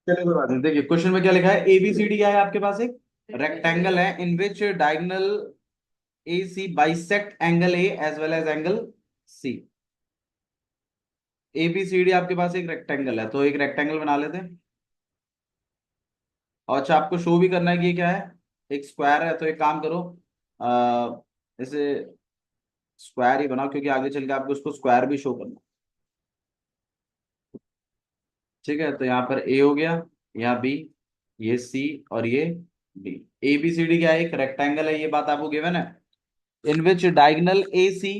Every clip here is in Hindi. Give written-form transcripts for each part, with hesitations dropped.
चलिए कोई बात नहीं। देखिए क्वेश्चन में क्या लिखा है, एबीसीडी क्या है आपके पास, एक रेक्टेंगल है in which diagonal A C bisect angle A as well as angle C. ABCD आपके पास एक रेक्टेंगल है, तो एक रेक्टेंगल बना लेते हैं। और अच्छा, आपको शो भी करना है कि ये क्या है, एक स्क्वायर है। तो एक काम करो, इसे स्क्वायर ही बनाओ, क्योंकि आगे चल के आपको उसको स्क्वायर भी शो करना है। ठीक है, तो यहाँ पर ए हो गया, यहाँ बी, ये सी, और ये D. A B C D क्या है, एक रेक्टेंगल है, ये बात आपको गिवन है। In which diagonal A C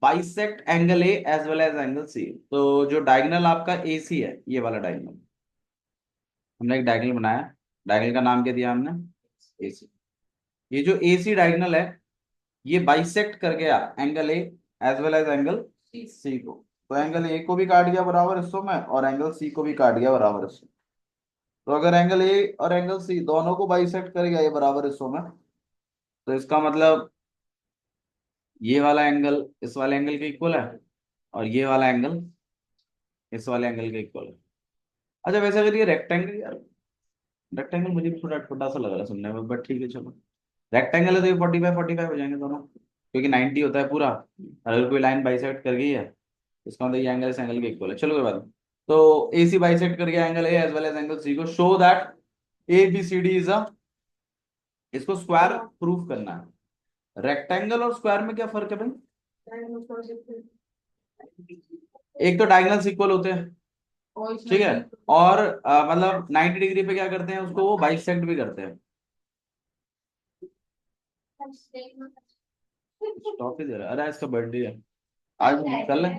bisect angle A as well as angle C. तो जो डायगोनल आपका ए सी है, ये वाला डायगोनल, हमने एक डायगोनल बनाया। डायगोनल का नाम क्या दिया हमने, ए सी। ये जो ए सी डायगोनल है, ये बाइसेक्ट कर गया angle A as well as angle C को। तो एंगल ए को भी काट गया बराबर हिस्सों में, और एंगल सी को भी काट गया बराबर हिस्सों में। तो अगर एंगल ए और एंगल सी दोनों को बाइसेक्ट कर गया ये बराबर हिस्सों में, तो इसका मतलब ये वाला एंगल इस वाले एंगल के इक्वल है, और ये वाला एंगल इस वाले एंगल के इक्वल है। अच्छा, वैसे अगर ये रेक्टेंगल, यार रेक्टेंगल मुझे भी थोड़ा छोटा सा लग रहा है सुनने में, बट ठीक है चलो। रेक्टेंगल है तो ये 45 45 हो जाएंगे दोनों, क्योंकि 90 होता है पूरा। अगर कोई लाइन बाइसेक्ट कर गई है, इसका मतलब ये एंगल इस एंगल के इक्वल है। चलो कोई बात नहीं। तो ए सी बाइसेक्ट कर गया angle A as well as angle C को, show that A B C D is a, इसको स्क्वायर प्रूफ करना है। रेक्टेंगल और स्क्वायर में क्या फर्क है भाई, एक तो डायगोनल्स इक्वल होते हैं, ठीक है, और मतलब 90 डिग्री पे क्या करते हैं, उसको वो बाइसेक्ट भी करते हैं। स्टॉप ही दे रहा है, अरे इसका बर्थडे है आज, कर ले।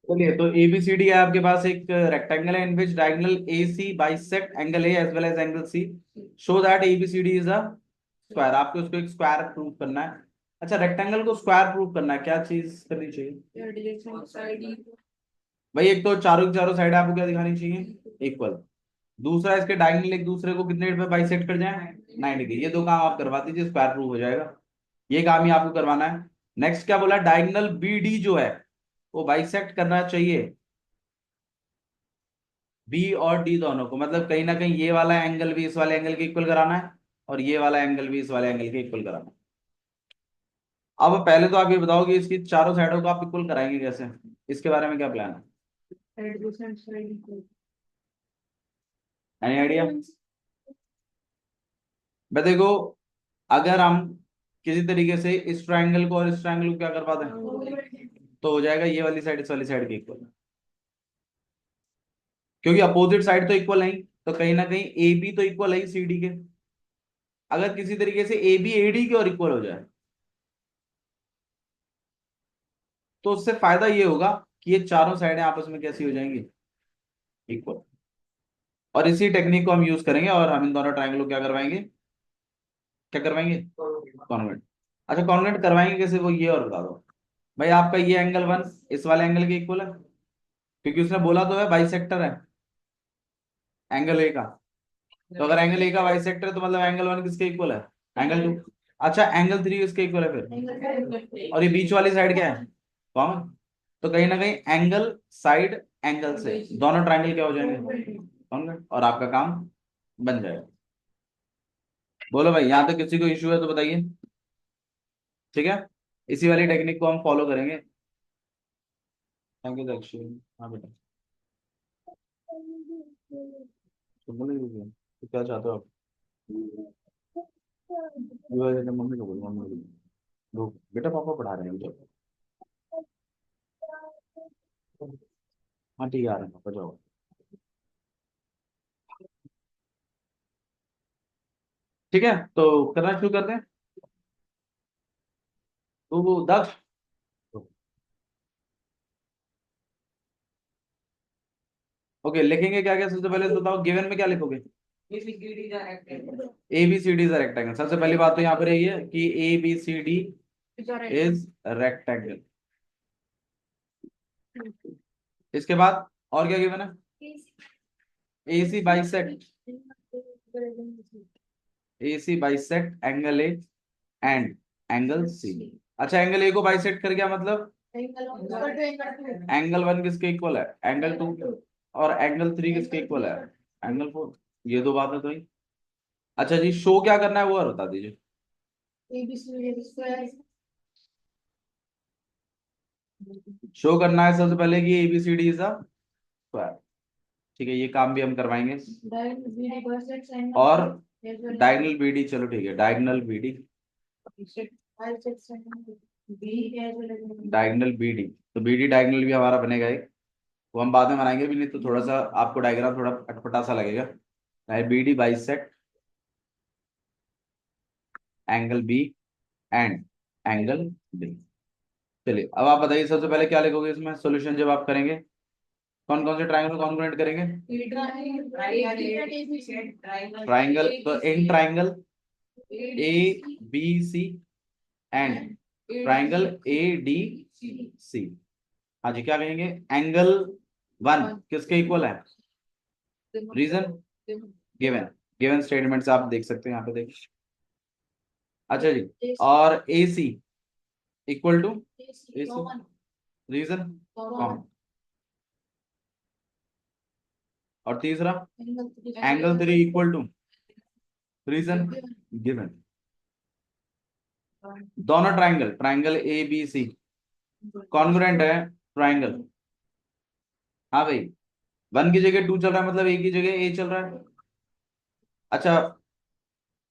चलिए, तो एबीसीडी है आपके पास, एक रेक्टेंगल है in which diagonal A C bisect angle A as well as angle C, show that ABCD is a square. आपको उसको एक स्क्वायर प्रूव करना है। अच्छा, रेक्टेंगल को स्क्वायर प्रूव करना है, क्या चीज करनी चाहिए भाई, एक तो चारों की चारों साइड आपको क्या दिखानी चाहिए, इक्वल। दूसरा, इसके डायगोनल एक दूसरे को कितने पे बाइसेक्ट कर जाए, 90 डिग्री। ये दो काम आप करवा दीजिए, स्क्वायर प्रूव हो जाएगा। ये काम ही आपको करवाना है। नेक्स्ट क्या बोला, डायगोनल बी डी जो है वो बाइसेक्ट करना चाहिए बी और डी दोनों को, मतलब कहीं ना कहीं ये वाला एंगल भी इस वाले एंगल के इक्वल कराना है, और ये वाला एंगल भी इस वाले एंगल के इक्वल कराना है। अब पहले तो आप ये बताओ कि इसकी चारों साइडों को आप इक्वल कराएंगे कैसे, इसके बारे में क्या प्लान है, एनी आइडिया। मैं देखो, अगर हम किसी तरीके से इस ट्रायंगल को और इस ट्रायंगल को क्या कर पाते हैं, तो हो जाएगा ये वाली साइड इस वाली साइड के इक्वल, क्योंकि अपोजिट साइड तो इक्वल है ही, तो कहीं ना कहीं ए बी तो इक्वल है ही सी डी के। अगर किसी तरीके से ए बी ए डी के और इक्वल हो जाए, तो उससे फायदा ये होगा कि ये चारों साइडें आपस में कैसी हो जाएंगी, इक्वल। और इसी टेक्निक को हम यूज करेंगे, और हम इन दोनों ट्रायंगल को क्या करवाएंगे, क्या करवाएंगे, कॉन्वेंट। अच्छा, कॉन्वेंट करवाएंगे कैसे, वो ये और बता दो। भाई आपका ये एंगल वन इस वाले एंगल के इक्वल है, क्योंकि उसने बोला तो है बाइसेक्टर है एंगल ए का। तो अगर एंगल ए का बाइसेक्टर है, तो मतलब एंगल वन किसके इक्वल है, एंगल टू। अच्छा, एंगल थ्री किसके इक्वल है फिर, और ये बीच वाली साइड क्या है, कॉमन। तो कहीं ना कहीं एंगल साइड एंगल से दोनों ट्रायंगल क्या हो जाएंगे, कॉन्वेंट, और आपका काम बन जाएगा। बोलो भाई, यहाँ तक किसी को इश्यू है तो बताइए। ठीक है, इसी वाली टेक्निक को हम फॉलो करेंगे। थैंक यू दक्षिण। हाँ बेटा, तो बोलिए, तो क्या चाहते हो आप, मम्मी को बोलो, मम्मी को बोलो। बेटा पापा पढ़ा रहे हैं मुझे। हाँ ठीक है, आ रहे हैं पापा, जाओ। ठीक है, तो करना शुरू करते हैं। तो वो दक्ष, ओके, लिखेंगे क्या क्या सबसे पहले तो बताओ, गिवन में क्या लिखोगे, A B C D is rectangle. सबसे पहली बात तो यहाँ पर यही है कि A B C D is rectangle. इसके बाद और क्या गिवन है, A C bisect, A C bisect angle A and angle C. अच्छा एंगल ए को बाइसेक्ट कर गया मतलब एंगल एंगल 1 किसके इक्वल है, एंगल 2, और एंगल 3 किसके इक्वल है, एंगल 4। ये दो बातें तो ही। अच्छा जी शो क्या करना है वो और बता दीजिए। शो करना है सबसे पहले कि एबीसीडी इज अ स्क्वायर। ठीक है ये काम भी हम करवाएंगे। और डायगनल बीडी, चलो ठीक है डायगनल बीडी, डायगनल बीडी। तो बीडी डायगनल भी हमारा बनेगा एक, वो हम बाद में बनाएंगे भी, नहीं तो थोड़ा सा आपको डायग्राम थोड़ा अटपटा सा लगेगा। BD bisect angle B and angle B. चलिए अब आप बताइए सबसे पहले क्या लिखोगे इसमें सॉल्यूशन जब आप करेंगे, कौन कौन से ट्राइंगल कॉन्ग्रुएंट करेंगे। ट्राइंगल, तो in triangle A B C and triangle A D C. हाँ जी क्या कहेंगे, एंगल 1 किसके इक्वल है, रीजन गिवन, गिवन स्टेटमेंट से आप देख सकते हैं यहाँ पे देखिए। अच्छा जी और A C equal to A C, reason common, और तीसरा angle 3 equal to, reason given. दोनों triangle, triangle A B C congruent है ट्राइंगल। हाँ भाई 1 की जगह 2 चल रहा है मतलब ए की जगह ए चल रहा है। अच्छा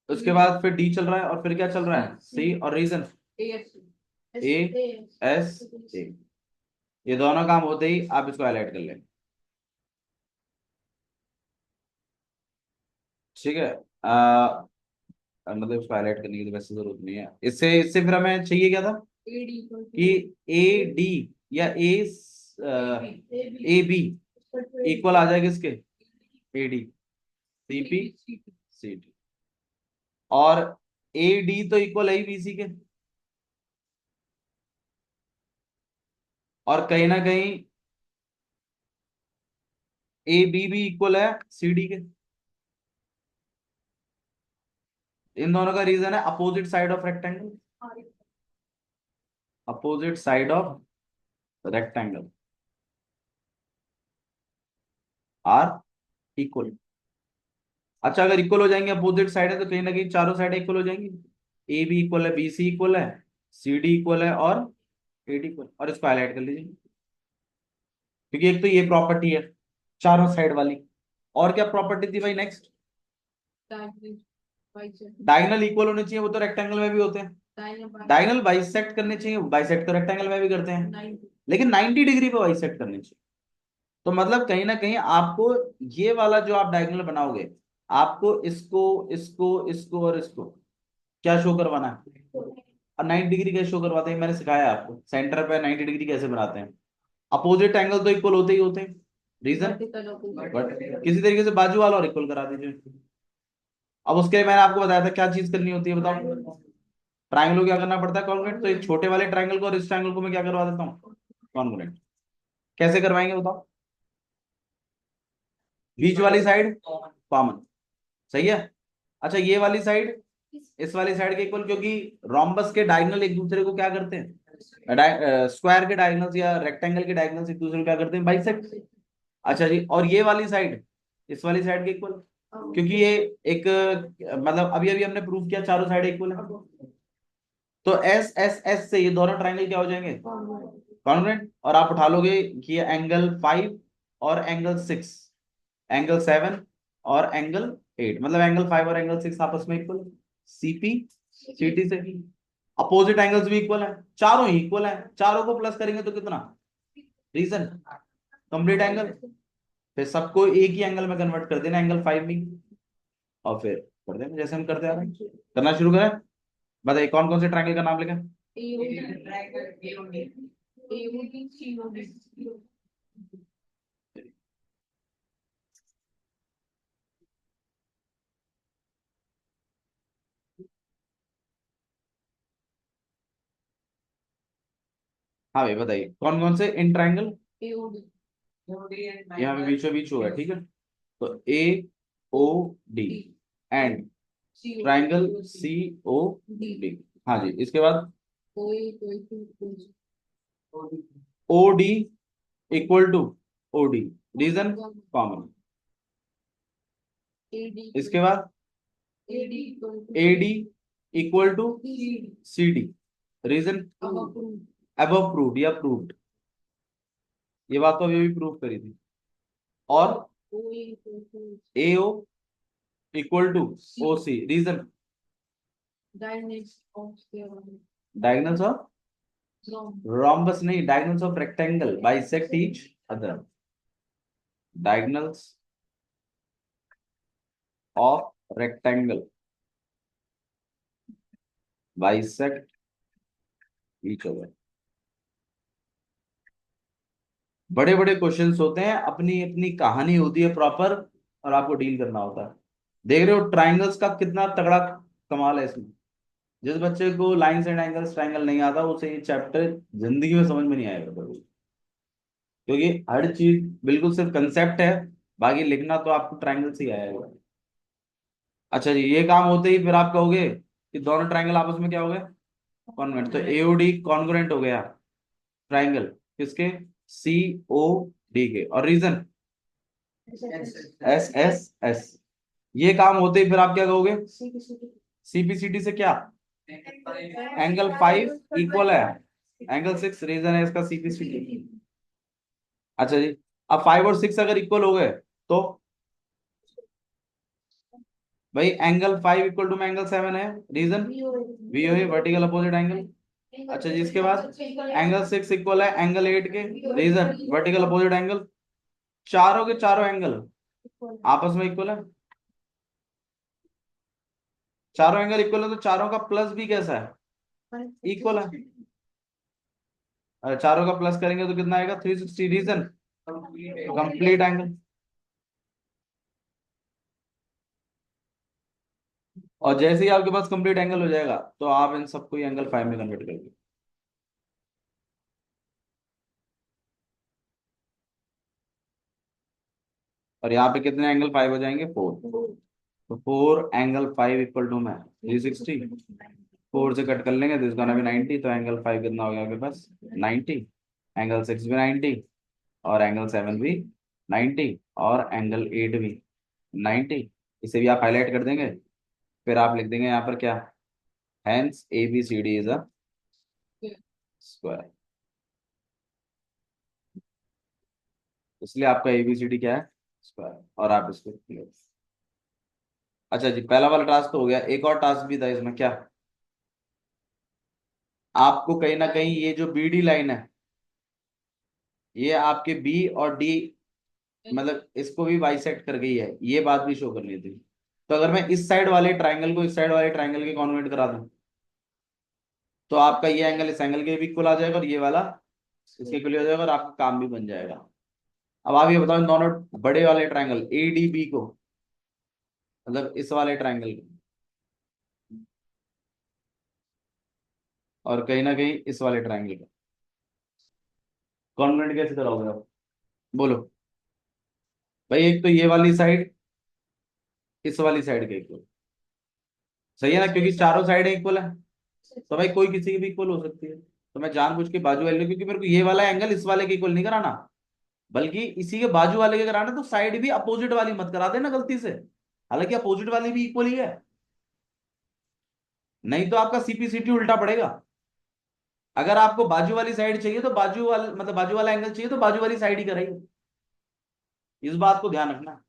उसके बाद फिर डी चल रहा है और फिर क्या चल रहा है सी, और रीजन ए एस ए। ये दोनों काम होते ही आप इसको हाईलाइट कर लें। ठीक है मतलब इसको हाईलाइट करने की तो वैसे जरूरत नहीं है, इससे इससे फिर हमें चाहिए क्या था कि ए डी या ए बी इक्वल आ जाएगा किसके, A D C P C D, और ए डी तो इक्वल है ही बी सी के, और कहीं ना कहीं ए बी भी इक्वल है सी डी के। इन दोनों का रीजन है opposite side of rectangle, opposite side of rectangle are equal. अच्छा अगर इक्वल हो जाएंगे अपोजिट साइड है तो कहीं ना कहीं चारों साइड इक्वल हो जाएंगी, ए बी इक्वल है बी सी इक्वल है सी डी इक्वल है और ए डी इक्वल, और इसको हाईलाइट कर लीजिए क्योंकि एक तो ये प्रॉपर्टी है चारों साइड वाली। और क्या प्रॉपर्टी थी भाई नेक्स्ट, डायगोनल इक्वल होने चाहिए, वो तो रेक्टेंगल में भी होते हैं। डायगोनल बाइसेक्ट करने चाहिए, बाइसेक्ट तो रेक्टेंगल में भी करते हैं, लेकिन 90 डिग्री पे बाइसेक्ट करने चाहिए। तो मतलब कहीं ना कहीं आपको ये वाला जो आप डायगोनल बनाओगे, आपको इसको इसको इसको और इसको क्या शो करवाना है, और 90 डिग्री कैसे शो करवाते हैं मैंने सिखाया आपको, सेंटर पे 90 डिग्री कैसे बनाते हैं। अपोजिट एंगल तो इक्वल होते ही होते हैं, रीजन बट किसी तरीके से बाजू वाला और इक्वल करा दीजिए। अब उसके लिए मैंने आपको बताया था क्या चीज करनी होती है बताओ, ट्राइंगल को क्या करना पड़ता है कॉन्ग्रुएंट, तो इस छोटे वाले ट्राइंगल को और इस ट्राइंगल को मैं क्या करवा देता हूँ कॉन्ग्रुएंट। कैसे करवाएंगे बताओ, बीच वाली साइड कॉमन, सही है। अच्छा ये वाली साइड इस वाली साइड के इक्वल, क्योंकि रोम्बस के डायगोनल एक दूसरे को क्या करते हैं, स्क्वायर के डायगोनल्स या रेक्टेंगल के डायगोनल्स एक दूसरे को क्या करते हैं बाइसेक्ट। अच्छा जी और ये वाली साइड इस वाली साइड के इक्वल, क्योंकि ये एक मतलब अभी अभी हमने प्रूव किया चारों साइड इक्वल है, तो एस एस एस से ये दोनों ट्राइंगल क्या हो जाएंगे कॉन्ग्रुएंट, और आप उठा लोगे कि एंगल 5 और एंगल 6, एंगल 7 और एंगल 8, मतलब एंगल 5 और एंगल 6 आपस में इक्वल, सीपी सीटी से अपोजिट एंगल्स भी इक्वल है, चारों ही इक्वल है, चारों को प्लस करेंगे तो कितना, रीजन कंप्लीट एंगल, फिर सबको एक ही एंगल में कन्वर्ट कर देना एंगल 5 में, और फिर कर देना जैसे हम करते आ रहे हैं। करना शुरू करें, बताइए कौन कौन से ट्रायंगल का नाम लेगा। हाँ भाई बताइए कौन कौन से इन ट्रायंगल, यहाँ पे बीचों बीच हुआ है ठीक है, तो A O D and triangle C O D. हाँ जी इसके बाद O D equal to O D, reason common. इसके बाद A D equal to C D, reason above proved या प्रूव्ड, ये बात तो अभी भी प्रूव करी थी। और A O equal to O C, reason diagonals of rhombus नहीं, diagonals of rectangle bisect each other, diagonals of rectangle bisect each other. बड़े बड़े क्वेश्चंस होते हैं, अपनी अपनी कहानी होती है प्रॉपर, और आपको डील करना होता है। देख रहे हो ट्राइंगल्स का कितना तगड़ा कमाल है इसमें। जिस बच्चे को लाइंस एंड एंगल्स ट्राइंगल नहीं आता, उसे ये चैप्टर जिंदगी में समझ में नहीं आएगा कभी, क्योंकि हर चीज बिल्कुल सिर्फ कंसेप्ट है, बाकी लिखना तो आपको ट्राइंगल से ही आएगा। अच्छा जी, ये काम होते ही फिर आप कहोगे कि दोनों ट्राइंगल आपस में क्या हो गए, कॉन्ग्रुएंट। तो एओडी कॉन्ग्रुएंट हो गया ट्राइंगल किसके, सी ओ डी के, और रीजन एस एस एस। ये काम होते ही फिर आप क्या कहोगे, सीपीसीटी से क्या, एंगल 5 इक्वल है एंगल 6, रीजन है इसका सीपीसीटी। अच्छा जी, अब 5 और 6 अगर इक्वल हो गए तो भाई एंगल 5 इक्वल टू में एंगल 7 है, रीजन वी है वर्टिकल अपोजिट एंगल। अच्छा जी, इसके बाद एंगल 6 इक्वल है एंगल 8 के, रीजन वर्टिकल अपोजिट एंगल। चारों के चारों एंगल आपस में इक्वल है, चारों एंगल इक्वल है, तो चारों का प्लस भी कैसा है, इक्वल है। अगर चारों का प्लस करेंगे तो कितना आएगा, 360, रीजन कंप्लीट एंगल। और जैसे ही आपके पास कंप्लीट एंगल हो जाएगा, तो आप इन सबको एंगल 5 में कन्वर्ट करेंगे। और यहाँ पे कितने एंगल 5 हो जाएंगे, 4। तो 4 एंगल 5 इक्वल टू में 360, 4 से कट कर लेंगे तो इसका ना भी 90, तो एंगल 5 कितना हो गया आपके पास, 90। एंगल 6 भी 90, और एंगल 7 भी 90, और एंगल 8 भी 90। इसे भी आप हाईलाइट कर देंगे, फिर आप लिख देंगे यहाँ पर क्या, hence A B C D is a square. इसलिए आपका एबीसीडी क्या है, स्क्वायर, और आप इसको clear। अच्छा जी, पहला वाला टास्क तो हो गया, एक और टास्क भी था इसमें, क्या, आपको कहीं ना कहीं ये जो बी डी लाइन है, ये आपके बी और डी, मतलब इसको भी बाइसेक्ट कर गई है, ये बात भी शो करनी थी। तो अगर मैं इस साइड वाले ट्राइंगल को इस साइड वाले ट्राइंगल के कॉन्वर्ट करा दूं, तो आपका ये एंगल इस एंगल के भी इक्वल आ जाएगा, और ये वाला इसके इक्वल हो जाएगा, और आपका काम भी बन जाएगा। अब आप ये बताओ, इन दोनों बड़े वाले ट्राइंगल ए डी बी को, मतलब इस वाले ट्राइंगल को, और कहीं ना कहीं इस वाले ट्राइंगल को कॉन्वेंट कैसे कराओगे आप, बोलो। भाई एक तो ये वाली साइड इस वाली साइड के इक्वल, सही है ना, क्योंकि चारों साइड इक्वल है, तो भाई कोई किसी की भी इक्वल हो सकती है। तो मैं जानबूझ के बाजू वाले, क्योंकि मेरे को ये वाला एंगल इस वाले के इक्वल नहीं कराना, बल्कि इसी के बाजू वाले के कराना, तो साइड भी अपोजिट वाली मत करा देना गलती से, हालांकि अपोजिट वाली भी इक्वल ही है, नहीं तो आपका सीपीसीटी उल्टा पड़ेगा। अगर आपको बाजू वाली साइड चाहिए तो बाजू वाला, मतलब बाजू वाला एंगल चाहिए तो बाजू वाली साइड ही कराइए, इस बात को ध्यान रखना।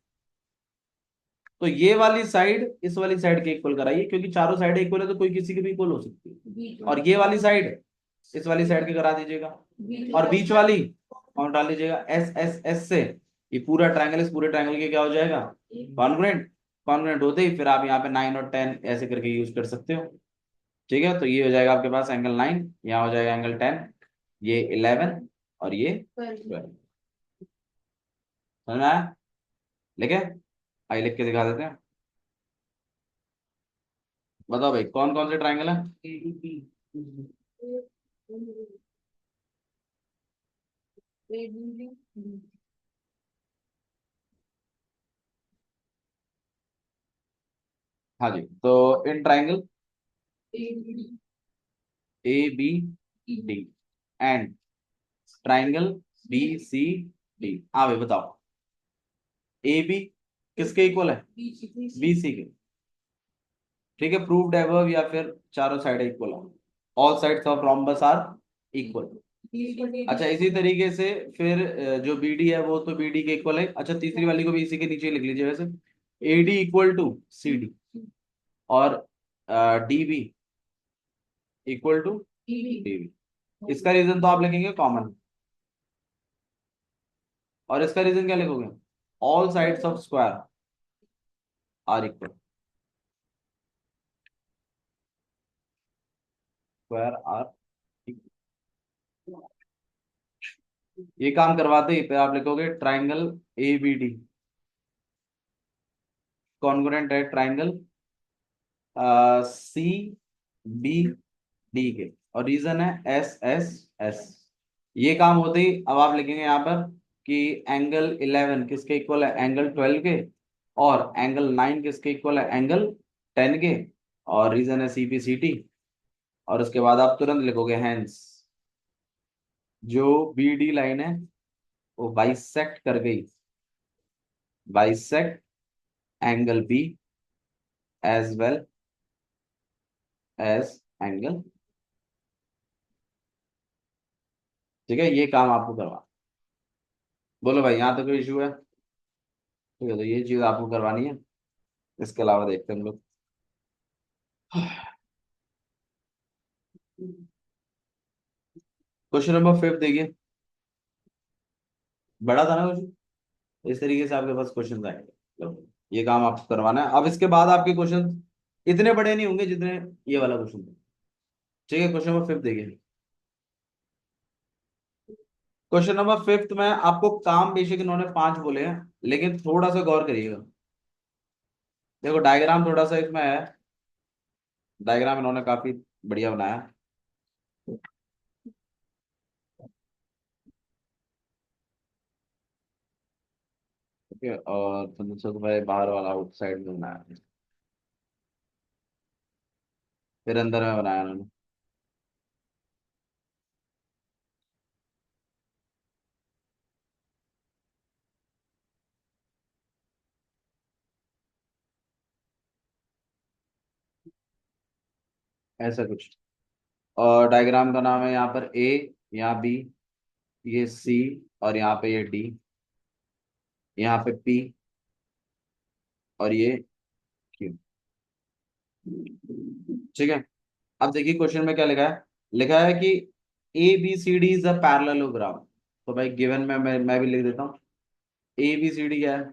तो ये वाली साइड इस वाली साइड के इक्वल कराइए, क्योंकि चारों साइड इक्वल है, तो कोई किसी के भी इक्वल हो सकती है। और ये वाली साइड इस वाली साइड के करा दीजिएगा, और बीच वाली कौन डाल दीजिएगा, एस एस एस से ये पूरा ट्रायंगल इस पूरे ट्रायंगल के क्या हो जाएगा, कॉन्ग्रुएंट। कॉन्ग्रुएंट होते ही फिर आप यहाँ पे 9 और 10 ऐसे करके यूज कर सकते हो। ठीक है, तो ये हो जाएगा आपके पास एंगल 9, यहाँ हो जाएगा एंगल 10, ये 11, और ये 12। समझ में आया, लिखे, आइए लिख के दिखा देते हैं। बताओ भाई कौन कौन से ट्रायंगल है, हाँ जी, तो in triangle A B D and triangle B C D. हाँ भाई बताओ, ए बी किसके इक्वल है? बी सी के। ठीक है, प्रूव्ड एबव या फिर चारों साइड इक्वल है। All sides of rhombus are equal. अच्छा इसी तरीके से फिर जो बी डी है वो तो बी डी के इक्वल है। अच्छा तीसरी वाली को भी इसी के नीचे लिख लीजिए वैसे, A D equal to C D और D B equal to D B. इसका रीजन तो आप लिखेंगे कॉमन, और इसका रीजन क्या लिखोगे? All sides of square are equal. Square are equal. ये काम करवाते ही पे आप लिखोगे triangle A B D congruent है ट्राइंगल सी बी डी के, और रीजन है एस एस एस। ये काम होते ही अब आप लिखेंगे यहाँ पर कि एंगल 11 किसके इक्वल है? एंगल 12 के। और एंगल 9 किसके इक्वल है? एंगल 10 के। और रीजन है सी पी सी टी। और उसके बाद आप तुरंत लिखोगे हैंस, जो बी डी लाइन है वो बाइसेक्ट कर गई, bisect angle B as well as angle. ठीक है, ये काम आपको करवा। बोलो भाई यहाँ तक कोई इशू है? ठीक है, तो ये चीज आपको करवानी है। इसके अलावा देखते हैं हम लोग। क्वेश्चन नंबर 5 देखिए, बड़ा था ना क्वेश्चन। इस तरीके से आपके पास क्वेश्चन आएंगे, मतलब ये काम आपको करवाना है। अब इसके बाद आपके क्वेश्चन इतने बड़े नहीं होंगे जितने ये वाला क्वेश्चन था। ठीक है, क्वेश्चन नंबर 5 देखिए। क्वेश्चन नंबर 5 में आपको काम बेसिक इन्होंने 5 बोले हैं, लेकिन थोड़ा सा गौर करिएगा। देखो डायग्राम थोड़ा सा इसमें है, डायग्राम इन्होंने काफी बढ़िया बनाया है। ठीक है, और 1500 रुपये बाहर वाला आउट साइड में बनाया है। फिर अंदर में बनाया उन्होंने, ऐसा कुछ। और डायग्राम का नाम है यहाँ पर ए, यहाँ बी, ये सी, और यहाँ पे ये डी, यहाँ पे पी, और ये क्यू। ठीक है, अब देखिए क्वेश्चन में क्या लिखा है। लिखा है कि A B C D is a parallelogram. तो भाई गिवन में मैं भी लिख देता हूँ। ए बी सी डी क्या है?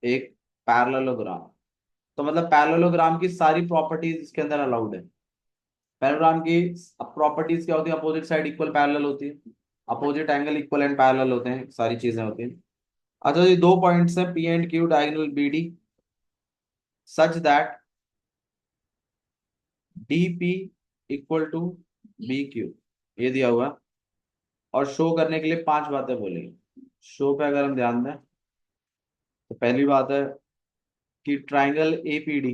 एक पैरेललोग्राम। तो मतलब पैरेललोग्राम की सारी प्रॉपर्टीज इसके अंदर अलाउड है। पैरेललोग्राम की प्रॉपर्टीज क्या होती है? अपोजिट साइड इक्वल पैरेलल होती है, opposite angle equal and parallel होते हैं, सारी चीजें होती हैं। अच्छा ये दो पॉइंट्स हैं P and Q diagonal B D such that D P equal to B Q, ये दिया हुआ है। और शो करने के लिए 5 बातें बोलेंगे। शो पे अगर हम ध्यान दें तो पहली बात है कि triangle A P D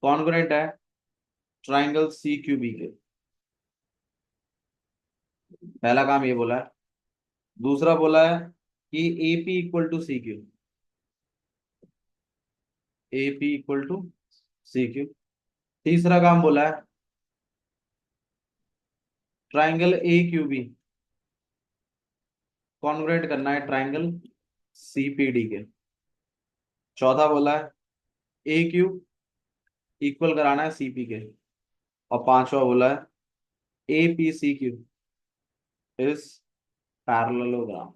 congruent है ट्राइंगल सी क्यू बी के। पहला काम ये बोला है। दूसरा बोला है कि A P equal to C Q, A P equal to C Q. तीसरा काम बोला है triangle A Q B congruent करना है ट्राइंगल सी पी डी के। चौथा बोला है ए क्यू इक्वल कराना है सी पी के। और पांचवा बोला है A P C Q is parallelogram.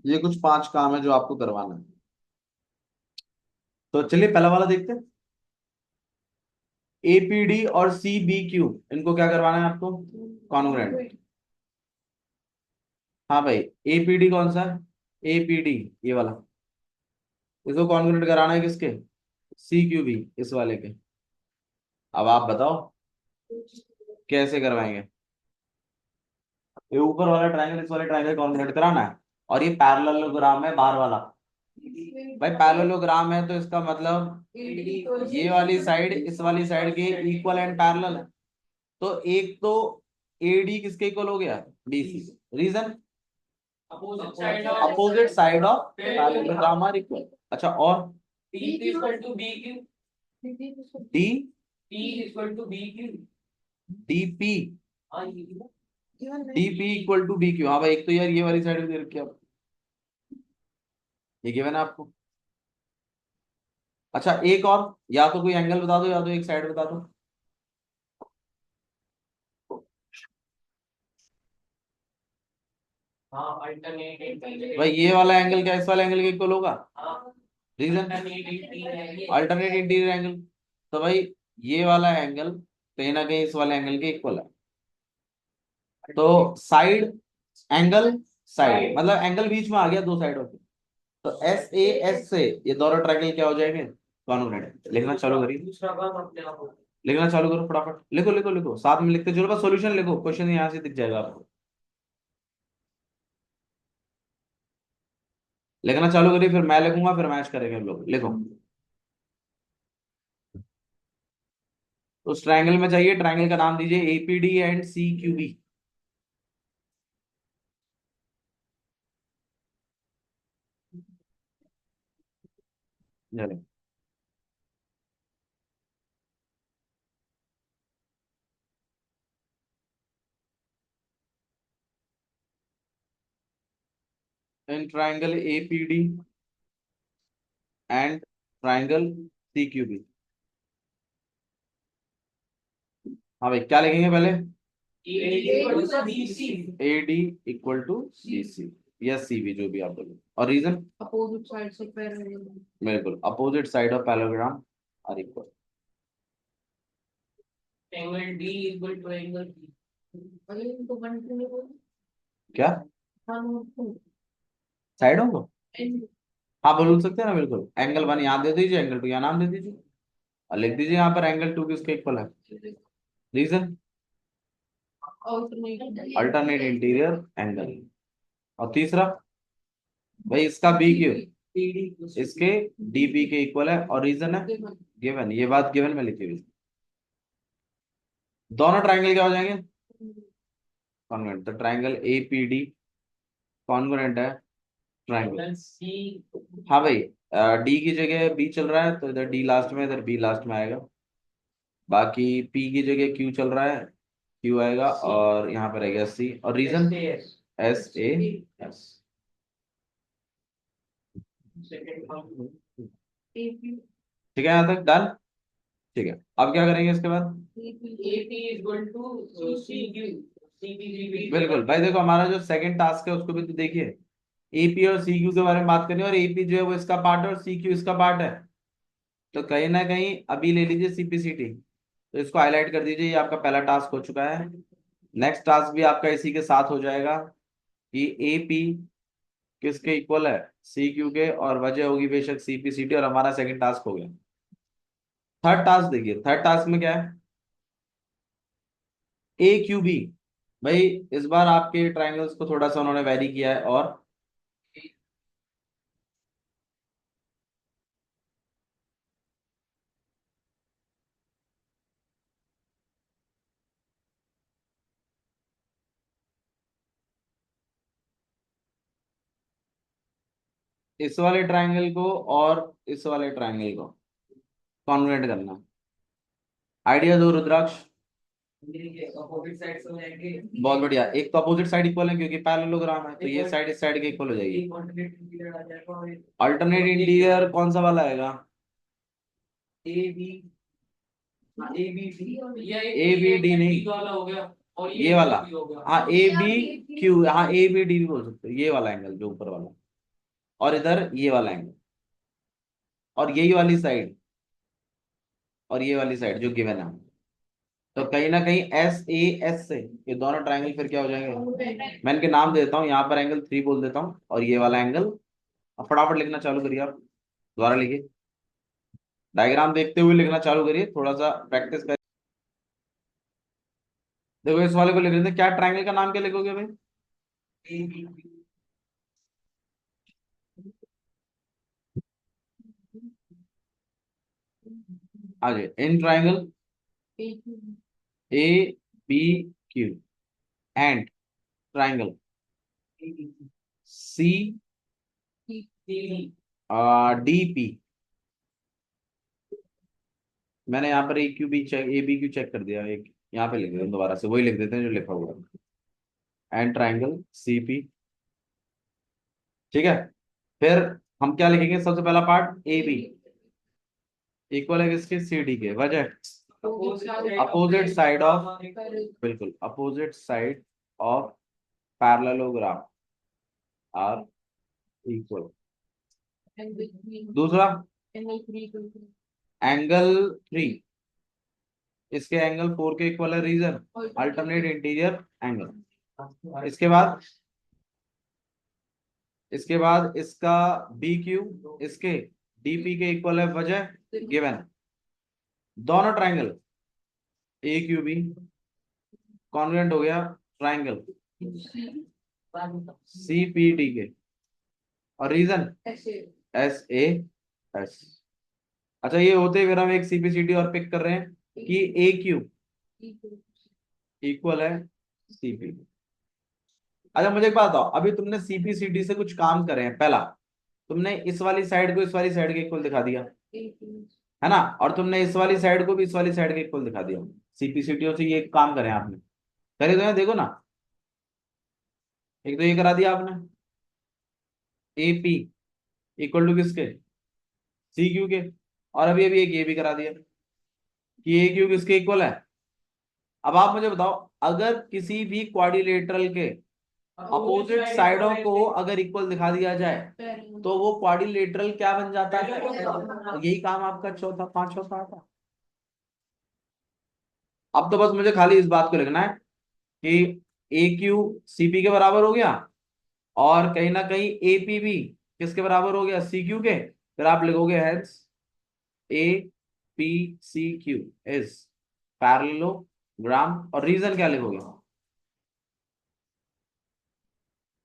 ये कुछ 5 काम है जो आपको करवाना है। तो चलिए पहला वाला देखते हैं। एपीडी और सी बी क्यू इनको क्या करवाना है आपको? कॉन्ग्रुएंट। हाँ भाई, एपीडी कौन सा है? एपीडी ये वाला, इसको कॉन्ग्रुएंट कराना है किसके? सी क्यू बी इस वाले के। अब आप बताओ कैसे करवाएंगे? ये ऊपर वाला ट्रायंगल इस वाले ट्रायंगल कॉन्ग्रुएंट कराना है। और ये पैरेललोग्राम है बाहर वाला। भाई पैरेललोग्राम है तो इसका मतलब ये वाली साइड इस वाली साइड के इक्वल एंड पैरेलल है। तो एक तो एडी किसके इक्वल हो गया, BC. Reason, opposite side of parallelogram are equal. अच्छा और D DP DP equal to B Q. हाँ भाई एक तो यार ये वाली साइड दे रखी है आपको, ये गिवन है आपको। अच्छा एक और, या तो कोई एंगल बता दो या तो एक साइड बता दो। भाई ये वाला एंगल क्या इस वाले एंगल के इक्वल होगा? Reason, alternate interior angle. तो भाई ये वाला एंगल कहीं ना कहीं इस वाले एंगल के इक्वल है। तो साइड, एंगल, साइड मतलब एंगल बीच में आ गया दो साइडों के। तो एस ए एस से ये दोनों ट्रायंगल क्या हो जाएंगे, कॉन्ग्रुएंट। लिखना चालू करिए, लिखना चालू करो फटाफट, लिखो लिखो लिखो, साथ में लिखते चलो, बस सॉल्यूशन लिखो, क्वेश्चन यहाँ से दिख जाएगा आपको। लिखना चालू करिए, फिर मैं लिखूंगा, फिर मैच करेंगे हम लोग। लिखो। उस ट्रायंगल में चाहिए, ट्रायंगल का नाम दीजिए APD and C QB. In triangle APD and triangle C QB. हाँ भाई क्या लिखेंगे पहले, AD equal to C C या सी बी, जो भी आप बोलो। और रीजन, अपोजिट साइड से पैरेलल। बिल्कुल opposite side of parallelogram are equal. Angle D equal to angle B. अरे इनको कंटिन्यू करो। क्या हाँ साइडों को, हाँ बोल सकते हैं ना, बिल्कुल। एंगल वन यहाँ दे दीजिए, एंगल टू यहाँ नाम दे दीजिए, और लिख दीजिए यहाँ पर एंगल टू किसके इक्वल है। Reason, alternate interior angle. और तीसरा, भाई इसका बी क्यू इसके डी बी के इक्वल है, और रीजन है गिवन, ये बात गिवन में लिखी हुई। दोनों ट्राइंगल क्या हो जाएंगे, कॉन्ग्रुएंट। तो triangle A P D congruent है ट्राइंगल। हाँ भाई डी की जगह बी चल रहा है तो इधर डी लास्ट में, इधर बी लास्ट में आएगा। बाकी पी की जगह क्यू चल रहा है, क्यू आएगा, और यहाँ पर आएगा सी। और रीजन एस ए एस। ठीक है यहाँ तक डन। ठीक है, अब क्या करेंगे इसके बाद, बिल्कुल भाई देखो हमारा जो सेकंड टास्क है उसको भी तो देखिए। एपी और सी क्यू के बारे में बात करनी है, और एपी जो है वो इसका पार्ट है और सी क्यू इसका पार्ट है। तो कहीं ना कहीं अभी ले लीजिए सीपीसीटी, तो इसको हाईलाइट कर दीजिए, ये आपका पहला टास्क हो चुका है। नेक्स्ट टास्क भी आपका इसी के साथ हो जाएगा कि एपी किसके इक्वल है, सी क्यू के, और वजह होगी बेशक सीपीसीटी, और हमारा सेकंड टास्क हो गया। थर्ड टास्क देखिए, थर्ड टास्क में क्या है, ए क्यू बी। भाई इस बार आपके ट्राइंगल्स को थोड़ा सा उन्होंने वैरी किया है, और इस वाले ट्राइंगल को और इस वाले ट्राइंगल को कॉन्वर्ट करना। आइडिया दो रुद्राक्ष। बहुत बढ़िया, एक तो अपोजिट साइड इक्वल है क्योंकि पैरेललोग्राम है, तो ये साइड इस साइड के इक्वल हो जाएगी। अल्टरनेट इंटीरियर कौन सा वाला आएगा, ए बी डी नहीं, ये वाला। हाँ ए बी क्यू, हाँ ए बी डी भी बोल सकते हो, ये वाला एंगल जो ऊपर वाला, और इधर ये वाला एंगल, और यही वाली साइड, और ये वाली साइड जो गिवन है। तो कहीं ना कहीं एस ए एस से ये दोनों ट्रायंगल फिर क्या हो जाएंगे, मैं इनके नाम दे देता हूँ, यहाँ पर एंगल थ्री बोल देता हूँ, और ये वाला एंगल। अब फटाफट लिखना चालू करिए आप, दोबारा लिखिए, डायग्राम देखते हुए लिखना चालू करिए, थोड़ा सा प्रैक्टिस कर। देखो इस वाले को लिख रहे थे, क्या ट्रायंगल का नाम क्या लिखोगे भाई, आगे in triangle A B Q and triangle C D P. मैंने यहाँ पर A Q B check A B Q check कर दिया, एक यहाँ पे लिख देते हैं, दोबारा से वही लिख देते हैं जो लिखा हुआ है, एंड ट्राइंगल सी पी। ठीक है, फिर हम क्या लिखेंगे, सबसे पहला पार्ट ए बी इक्वल है किसके, सी डी के। वजह अपोजिट साइड ऑफ, बिल्कुल opposite side of parallelogram are equal. दूसरा एंगल 3 इसके एंगल 4 के इक्वल है, रीजन अल्टरनेट इंटीरियर एंगल। इसके बाद इसका बी क्यू इसके डीपी के इक्वल है, वजह गिवन दोनों triangle A Q B congruent हो गया ट्राइंगल सी पी डी के, और रीजन एस ए एस। अच्छा, ये होते ही फिर हम एक सीपीसीडी और पिक कर रहे हैं कि ए क्यू इक्वल है सीपी। अच्छा मुझे एक बात बताओ, अभी तुमने सीपीसीडी से कुछ काम करे हैं। पहला, तुमने इस वाली साइड को इस वाली साइड के इक्वल दिखा दिया, है ना, और तुमने इस वाली साइड को भी इस वाली साइड के इक्वल दिखा दिया। सीपीसीडी से ये काम करें आपने, करे तो है, देखो ना। एक तो ये करा दिया आपने, ए पी इक्वल टू किसके, सी क्यू के, और अभी अभी एक ये भी करा दिया कि ए क्यू किसके इक्वल है। अब आप मुझे बताओ, अगर किसी भी क्वाड्रिलेटरल के अपोजिट साइडों को अगर इक्वल दिखा दिया जाए तो वो क्वाड्रिलेटरल क्या बन जाता है। यही काम आपका चौथा पांचवा पार्ट था। अब तो बस मुझे खाली इस बात को लिखना है कि ए क्यू सीपी के बराबर हो गया, और कहीं ना कहीं ए पी भी किसके बराबर हो गया, सी क्यू के। फिर आप लिखोगे hence A P C Q is parallelogram, और रीजन क्या लिखोगे,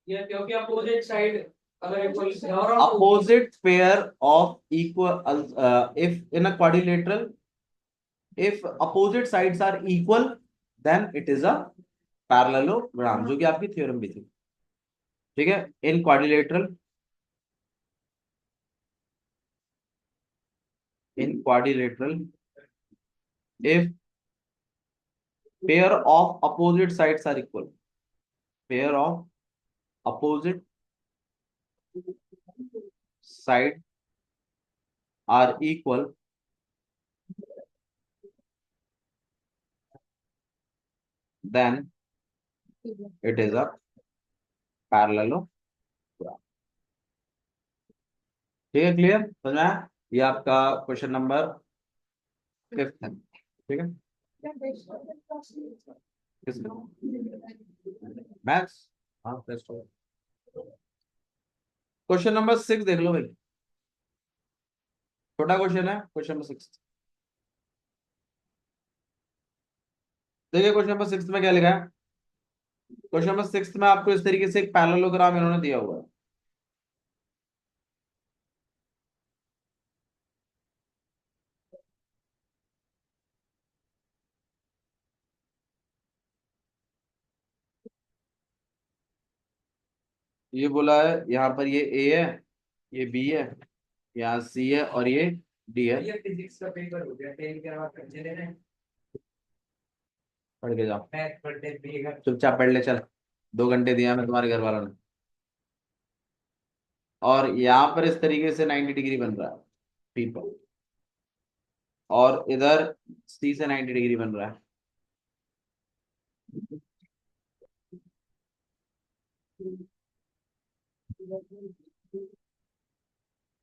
ये क्योंकि अपोजिट साइड अगर equal opposite pair of equal if in a quadrilateral, if opposite sides are equal then it is a parallelogram, जो कि आपकी थ्योरम भी थी। ठीक है, इन quadrilateral if pair of opposite sides are equal, pair of opposite side are equal, then it is a parallelogram। ठीक है, क्लियर समझ में आया? ये आपका क्वेश्चन नंबर 5 है। ठीक है, किसका, मैथ्स, हाँ टेस्ट हो। क्वेश्चन नंबर 6 देख लो भाई, छोटा क्वेश्चन है, क्वेश्चन नंबर 6। देखिए क्वेश्चन नंबर 6 में क्या लिखा है। क्वेश्चन नंबर 6 में आपको इस तरीके से एक पैरेललोग्राम इन्होंने दिया हुआ है। ये बोला है यहाँ पर ये ए है, ये बी है, यहाँ सी है, और ये डी है। ये फिजिक्स का पेपर हो गया, 10 के बाद करने देना है। पढ़ के जाओ, मैथ पढ़ते पिएगा। चुपचाप पढ़ ले चल, 2 घंटे दिया मैं तुम्हारे घर वालों ने। और यहाँ पर इस तरीके से 90 डिग्री बन रहा है पीपल, और इधर सी से 90 डिग्री बन रहा है।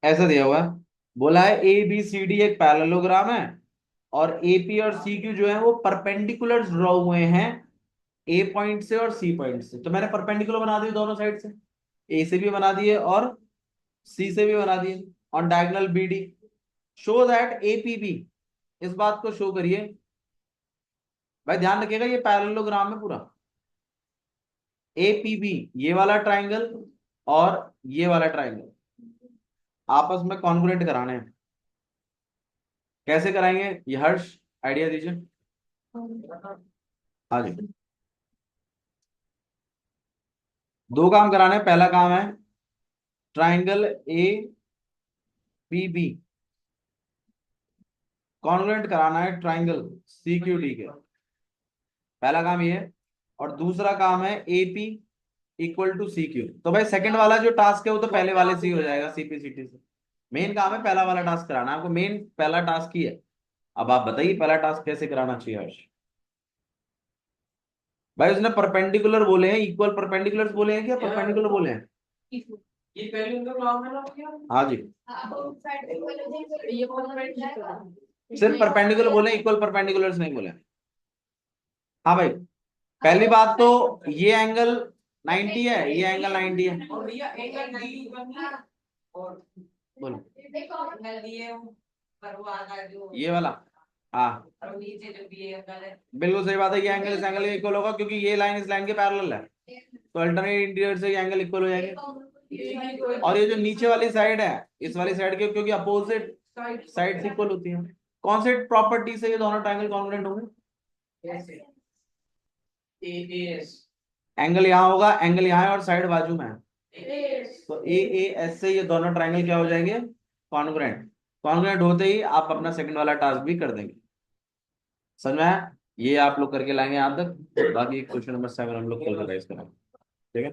ऐसा दिया हुआ है, बोला है ए बी सी डी एक पैरेललोग्राम है, और ए पी और सी क्यू जो है वो परपेंडिकुलर ड्रॉ हुए हैं ए पॉइंट से और सी पॉइंट से। तो मैंने परपेंडिकुलर बना दिए दोनों साइड से, ए से भी बना दिए और सी से भी बना दिए, on diagonal B D show that A P B. इस बात को शो करिए भाई, ध्यान रखिएगा ये पैरेललोग्राम है पूरा। ए पी बी ये वाला ट्राइंगल और ये वाला ट्राइंगल आपस में कॉन्ग्रुएंट कराने हैं। कैसे कराएंगे ये हर्ष, आइडिया दीजिए। हाँ जी, दो काम कराने हैं। पहला काम है triangle A B B congruent कराना है ट्राइंगल सी क्यू डी के। पहला काम ये है। और दूसरा काम है AP equal to C Q. तो भाई सेकंड वाला जो टास्क है वो तो पहले वाले से ही हो जाएगा, सीपीसीटी से। मेन काम है पहला वाला टास्क कराना, आपको मेन पहला टास्क ही है। अब आप बताइए पहला टास्क कैसे कराना चाहिए हर्ष। भाई उसने परपेंडिकुलर बोले हैं, इक्वल परपेंडिकुलर बोले हैं क्या, परपेंडिकुलर बोले हैं? ये पहले उनका काम है ना क्या? हाँ जी, ये परपेंडिकुलर सिर्फ परपेंडिकुलर बोले, इक्वल परपेंडिकुलर्स नहीं बोले। हाँ भाई, पहली बात तो ये एंगल 90 है, ये एंगल 90 है। और भैया एंगल 90 बनी और बोलो एंगल दिए पर वो आधा जो ये वाला। हाँ और नीचे जो भी एंगल है। बिल्कुल सही बात है, ये एंगल इस एंगल के इक्वल होगा क्योंकि ये लाइन इस लाइन के पैरेलल है। तो अल्टरनेट इंटीरियर से ये एंगल इक्वल हो जाएंगे। और ये जो नीचे वाली साइड है, इस वाली साइड के क्योंकि अपोजिट साइड इक्वल होती है। कौन से प्रॉपर्टी से ये दोनों ट्रायंगल कॉन्ग्रुएंट होंगे? कैसे एएस एंगल यहाँ होगा, एंगल यहाँ है और साइड बाजू में है। एएस तो ए ए एस से ये दोनों ट्रायंगल क्या हो जाएंगे, कॉन्ग्रुएंट। कॉन्ग्रुएंट होते ही आप अपना सेकंड वाला टास्क भी कर देंगे। समझ में आया? ये आप लोग करके लाएंगे यहाँ तक, बाकी क्वेश्चन नंबर 7 हम लोग कल रिवाइज करेंगे। ठीक है।